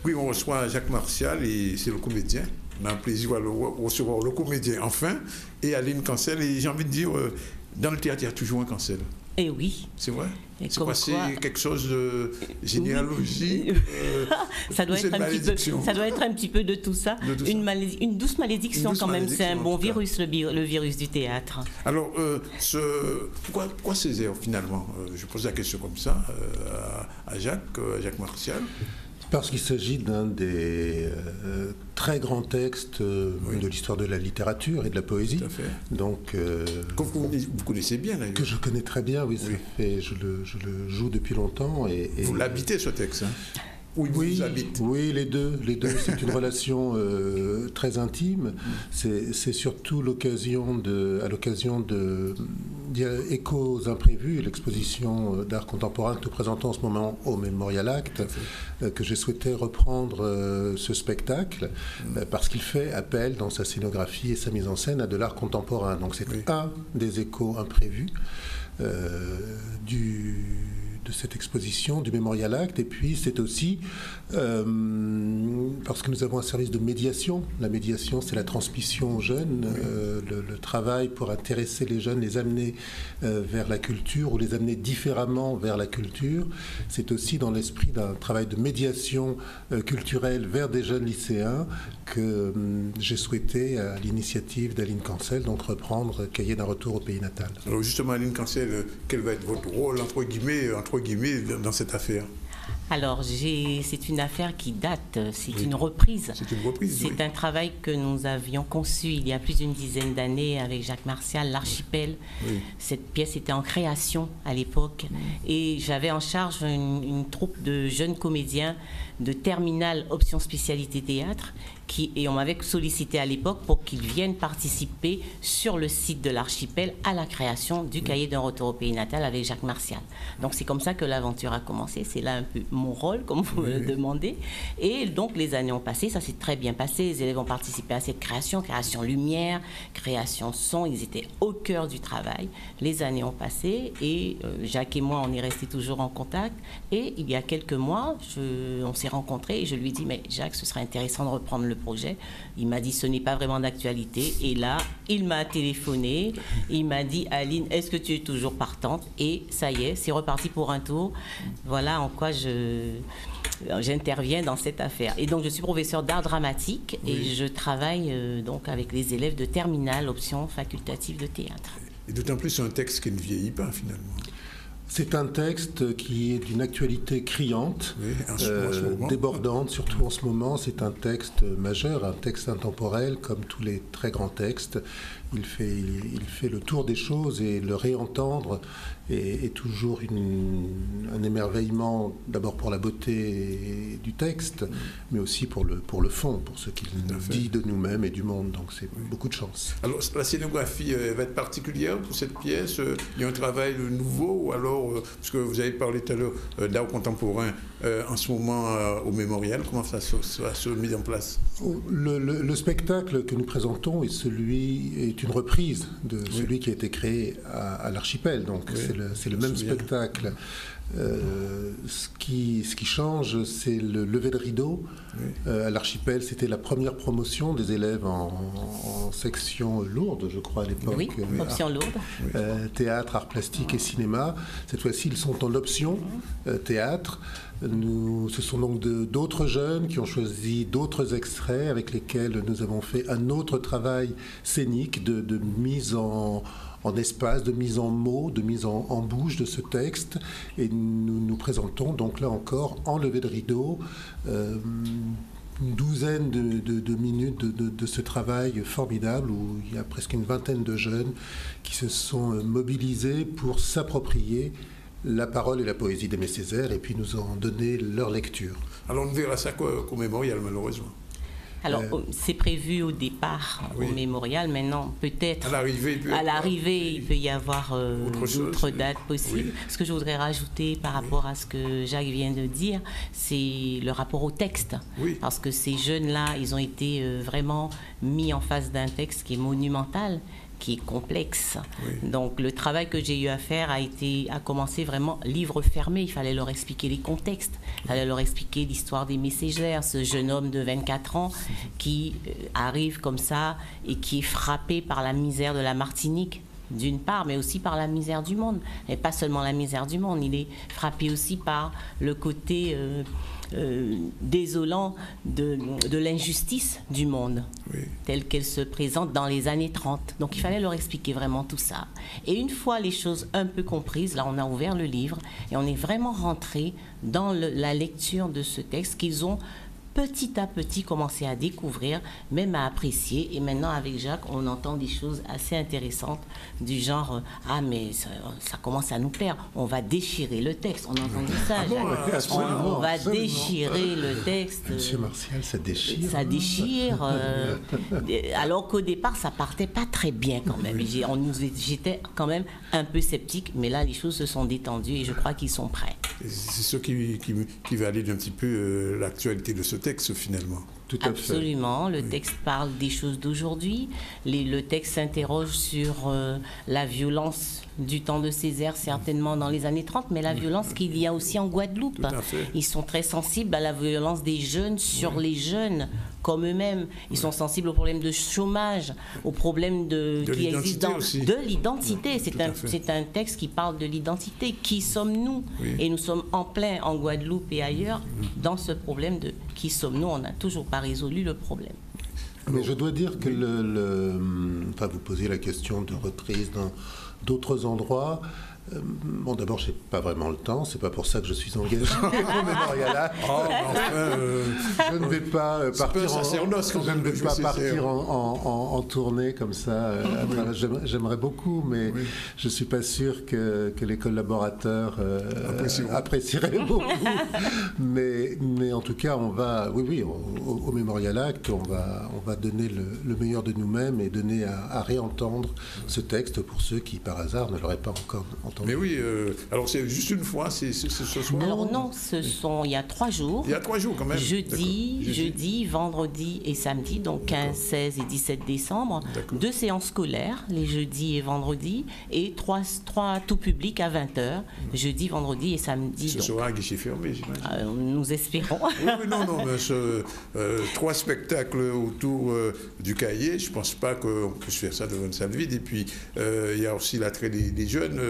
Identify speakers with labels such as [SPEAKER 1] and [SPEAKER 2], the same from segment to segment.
[SPEAKER 1] Oui, on reçoit Jacques Martial et c'est le comédien. On a un plaisir de recevoir le comédien enfin et Aline Cancel. Et j'ai envie de dire, dans le théâtre, il y a toujours un Cancel.
[SPEAKER 2] Eh oui.
[SPEAKER 1] C'est vrai. C'est quoi, c'est quelque chose de
[SPEAKER 2] Oui.
[SPEAKER 1] généalogie
[SPEAKER 2] ça doit être un petit peu de tout ça. Une douce malédiction quand même. C'est un bon virus, le virus du théâtre.
[SPEAKER 1] Alors, pourquoi Césaire finalement? Je pose la question comme ça à Jacques Martial.
[SPEAKER 3] Parce qu'il s'agit d'un des très grands textes de l'histoire de la littérature et de la poésie.
[SPEAKER 1] Tout à fait.
[SPEAKER 3] Donc,
[SPEAKER 1] que vous connaissez bien d'ailleurs.
[SPEAKER 3] Que je connais très bien, oui. Ça fait, je le joue depuis longtemps. Et
[SPEAKER 1] vous l'habitez ce texte, hein?
[SPEAKER 3] Oui, les deux. C'est une relation très intime. C'est surtout à l'occasion de Échos imprévus, l'exposition d'art contemporain que nous présentons en ce moment au Memorial Act, que j'ai souhaité reprendre ce spectacle parce qu'il fait appel dans sa scénographie et sa mise en scène à de l'art contemporain. Donc c'est un des échos imprévus de cette exposition du Memorial Act. Et puis c'est aussi parce que nous avons un service de médiation. La médiation, c'est la transmission aux jeunes, le travail pour intéresser les jeunes, les amener vers la culture ou les amener différemment vers la culture. C'est aussi dans l'esprit d'un travail de médiation culturelle vers des jeunes lycéens que j'ai souhaité, à l'initiative d'Aline Cancel, donc reprendre Cahiers d'un retour au pays natal.
[SPEAKER 1] Alors justement, Aline Cancel, quel va être votre rôle, entre guillemets, dans cette affaire?
[SPEAKER 2] Alors, c'est une affaire qui date, c'est une reprise.
[SPEAKER 1] C'est une reprise,
[SPEAKER 2] c'est un travail que nous avions conçu il y a plus d'une dizaine d'années avec Jacques Martial, l'Archipel. Oui. Cette pièce était en création à l'époque et j'avais en charge une troupe de jeunes comédiens de terminale option spécialité théâtre et on m'avait sollicité à l'époque pour qu'ils viennent participer sur le site de l'Archipel à la création du Cahier d'un retour au pays natal avec Jacques Martial. Donc c'est comme ça que l'aventure a commencé, c'est là un peu mon rôle, comme vous me le demandez. Et donc les années ont passé, ça s'est très bien passé, les élèves ont participé à cette création lumière, création son, ils étaient au cœur du travail. Les années ont passé et Jacques et moi, on est restés toujours en contact. Et il y a quelques mois, on s'est rencontrés et je lui ai dit, mais Jacques, ce serait intéressant de reprendre le projet. Il m'a dit, ce n'est pas vraiment d'actualité. Et là, il m'a téléphoné, il m'a dit, Aline, est-ce que tu es toujours partante? Et ça y est, c'est reparti pour un tour. Voilà en quoi j'interviens dans cette affaire. Et donc, je suis professeure d'art dramatique et je travaille donc avec les élèves de terminale, option facultative de théâtre.
[SPEAKER 1] Et d'autant plus, c'est un texte qui ne vieillit pas, finalement.
[SPEAKER 3] C'est un texte qui est d'une actualité criante, débordante, surtout en ce moment. C'est un texte majeur, un texte intemporel, comme tous les très grands textes. Il fait le tour des choses et le réentendre est toujours un émerveillement, d'abord pour la beauté du texte, mais aussi pour le fond, pour ce qu'il nous dit de nous-mêmes et du monde. Donc c'est beaucoup de chance.
[SPEAKER 1] Alors la scénographie va être particulière pour cette pièce. Il y a un travail nouveau ou alors, parce que vous avez parlé tout à l'heure d'art contemporain en ce moment au Mémorial, comment ça se met en place?
[SPEAKER 3] Le spectacle que nous présentons est une reprise de celui qui a été créé à l'Archipel. Donc c'est le même spectacle. Ce qui change, c'est le lever de rideau. À l'Archipel, c'était la première promotion des élèves en section lourde, je crois, à l'époque.
[SPEAKER 2] Oui, option lourde.
[SPEAKER 3] Théâtre, art plastique et cinéma. Cette fois-ci, ils sont en option théâtre. Ce sont donc d'autres jeunes qui ont choisi d'autres extraits avec lesquels nous avons fait un autre travail scénique de mise en espace, de mise en mots, de mise en bouche de ce texte. Et nous présentons donc là encore, en lever de rideau, une douzaine de minutes de ce travail formidable où il y a presque une vingtaine de jeunes qui se sont mobilisés pour s'approprier la parole et la poésie d'Aimé Césaire et puis nous en donner leur lecture.
[SPEAKER 1] Alors on ne verra ça qu'au Mémorial, malheureusement.
[SPEAKER 2] Alors, c'est prévu au départ au Mémorial. Maintenant, peut-être à l'arrivée, il peut y avoir d'autres dates possibles. Ce que je voudrais rajouter par rapport à ce que Jacques vient de dire, c'est le rapport au texte. Parce que ces jeunes-là, ils ont été vraiment mis en face d'un texte qui est monumental, qui est complexe.
[SPEAKER 1] Oui.
[SPEAKER 2] Donc le travail que j'ai eu à faire a commencé vraiment livre fermé. Il fallait leur expliquer les contextes, il fallait leur expliquer l'histoire des messagères, ce jeune homme de 24 ans qui arrive comme ça et qui est frappé par la misère de la Martinique, d'une part, mais aussi par la misère du monde. Et pas seulement la misère du monde, il est frappé aussi par le côté désolant de l'injustice du monde, oui, telle qu'elle se présente dans les années 30. Donc il fallait leur expliquer vraiment tout ça. Et une fois les choses un peu comprises, là on a ouvert le livre et on est vraiment rentré dans la lecture de ce texte qu'ils ont petit à petit commencé à découvrir, même à apprécier. Et maintenant, avec Jacques, on entend des choses assez intéressantes du genre « Ah, mais ça commence à nous plaire. On va déchirer le texte. » On a entendu ça, Jacques. On va déchirer le texte.
[SPEAKER 3] Monsieur Martial, ça déchire.
[SPEAKER 2] Ça déchire. Alors qu'au départ, ça partait pas très bien quand même. J'étais quand même un peu sceptique, mais là, les choses se sont détendues et je crois qu'ils sont prêts.
[SPEAKER 1] C'est ce qui valide un petit peu l'actualité de ce texte, finalement.
[SPEAKER 3] Tout à
[SPEAKER 2] Absolument.
[SPEAKER 3] fait.
[SPEAKER 2] Le texte parle des choses d'aujourd'hui. Le texte s'interroge sur la violence du temps de Césaire, certainement dans les années 30, mais la violence qu'il y a aussi en Guadeloupe. Ils sont très sensibles à la violence des jeunes sur les jeunes, comme eux-mêmes. Ils sont sensibles au problème de chômage, au problème qui existe de l'identité. C'est un texte qui parle de l'identité. Qui sommes-nous? Et nous sommes en plein en Guadeloupe et ailleurs dans ce problème de qui sommes-nous. On n'a toujours pas résolu le problème.
[SPEAKER 3] Mais je dois dire que vous posez la question de reprise dans d'autres endroits. Bon, d'abord, je n'ai pas vraiment le temps. C'est pas pour ça que je suis engagé au Mémorial. Je ne vais pas partir en tournée comme ça. J'aimerais beaucoup, mais je ne suis pas sûr que les collaborateurs apprécieraient beaucoup. mais en tout cas, on va, au Mémorial Act, on va donner le meilleur de nous-mêmes et donner à réentendre ce texte pour ceux qui, par hasard, ne l'auraient pas encore entendu.
[SPEAKER 1] Mais oui, alors c'est juste une fois, c'est ce soir?
[SPEAKER 2] Alors non, il y a 3 jours.
[SPEAKER 1] Il y a 3 jours quand même.
[SPEAKER 2] Jeudi, vendredi et samedi, donc 15, 16 et 17 décembre. 2 séances scolaires, les jeudis et vendredis, et 3 tout public à 20h, jeudi, vendredi et samedi.
[SPEAKER 1] Ce sera à guichet fermé, j'imagine.
[SPEAKER 2] Nous espérons.
[SPEAKER 1] Non, mais 3 spectacles autour du cahier, je ne pense pas qu'on puisse faire ça devant une salle vide. Et puis, il y a aussi l'attrait des jeunes,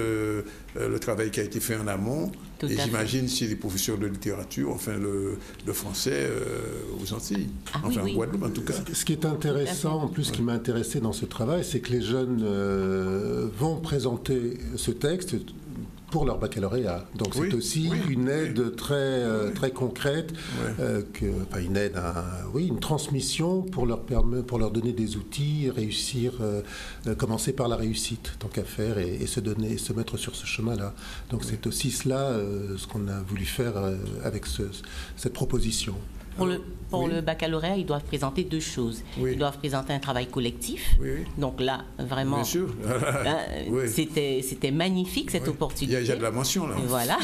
[SPEAKER 1] le travail qui a été fait en amont. Et j'imagine si les professeurs de littérature, enfin le français aux Antilles, en Guadeloupe en tout cas.
[SPEAKER 3] Ce qui est intéressant, en plus, ce qui m'a intéressé dans ce travail, c'est que les jeunes vont présenter ce texte pour leur baccalauréat. Donc c'est aussi une aide très concrète, une transmission pour leur donner des outils, réussir, commencer par la réussite, tant qu'à faire, et se mettre sur ce chemin-là. Donc c'est aussi cela ce qu'on a voulu faire avec cette proposition.
[SPEAKER 2] Pour le baccalauréat, ils doivent présenter 2 choses. Ils doivent présenter un travail collectif. Donc là, vraiment, c'était magnifique cette opportunité.
[SPEAKER 1] Il y a de la mention là.
[SPEAKER 2] Voilà.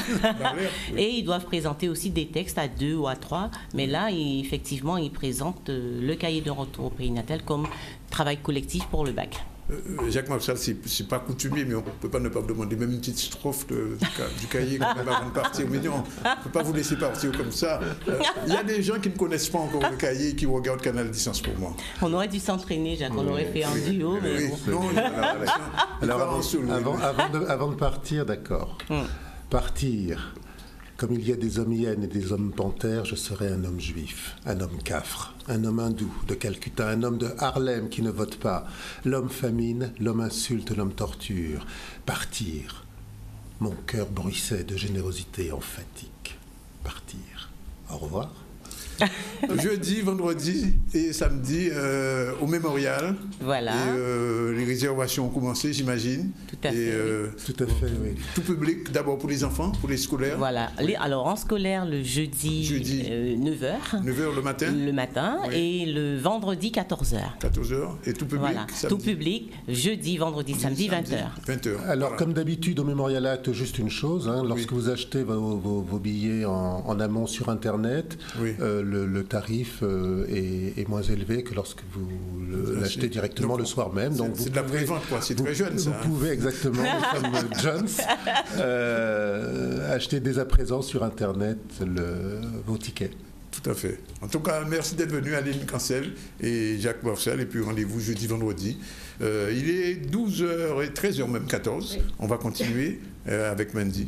[SPEAKER 2] Et ils doivent présenter aussi des textes à 2 ou à 3. Mais là, effectivement, ils présentent le cahier de retour au pays natal comme travail collectif pour le bac.
[SPEAKER 1] Jacques Martial, c'est pas coutumier, mais on ne peut pas ne pas vous demander même une petite strophe du cahier quand même avant de partir. Mais non, on ne peut pas vous laisser partir comme ça. Il y a des gens qui ne connaissent pas encore le cahier et qui regardent Canal 10 en ce moment.
[SPEAKER 2] On aurait dû s'entraîner, Jacques, on aurait fait un duo. Mais bon.
[SPEAKER 3] Alors avant de partir, d'accord. Partir. Comme il y a des hommes hyènes et des hommes panthères, je serai un homme juif, un homme cafre, un homme hindou de Calcutta, un homme de Harlem qui ne vote pas, l'homme famine, l'homme insulte, l'homme torture. Partir. Mon cœur bruissait de générosité emphatique. Partir. Au revoir.
[SPEAKER 1] Jeudi, vendredi et samedi au Mémorial.
[SPEAKER 2] Voilà.
[SPEAKER 1] Et les réservations ont commencé, j'imagine.
[SPEAKER 2] Tout à fait.
[SPEAKER 3] Tout à fait, oui.
[SPEAKER 1] Tout public, d'abord pour les enfants, pour les scolaires.
[SPEAKER 2] Voilà. Alors en scolaire, le jeudi 9h.
[SPEAKER 1] 9h le matin.
[SPEAKER 2] Et le vendredi 14h.
[SPEAKER 1] 14h. Et tout public.
[SPEAKER 2] Voilà. Tout public, jeudi, vendredi, samedi 20h.
[SPEAKER 1] 20h.
[SPEAKER 3] Alors comme d'habitude au Mémorial Act, juste une chose, lorsque vous achetez vos billets en amont sur Internet, le tarif est moins élevé que lorsque vous l'achetez directement le soir même. Donc
[SPEAKER 1] c'est de la prévente, quoi. C'est très jeune, ça.
[SPEAKER 3] Vous pouvez exactement, nous sommes Jones, acheter dès à présent sur Internet vos tickets.
[SPEAKER 1] Tout à fait. En tout cas, merci d'être venu, Adeline Cancel et Jacques Martial. Et puis rendez-vous jeudi, vendredi. Il est 12h et 13h, même 14. Oui. On va continuer avec Mandy.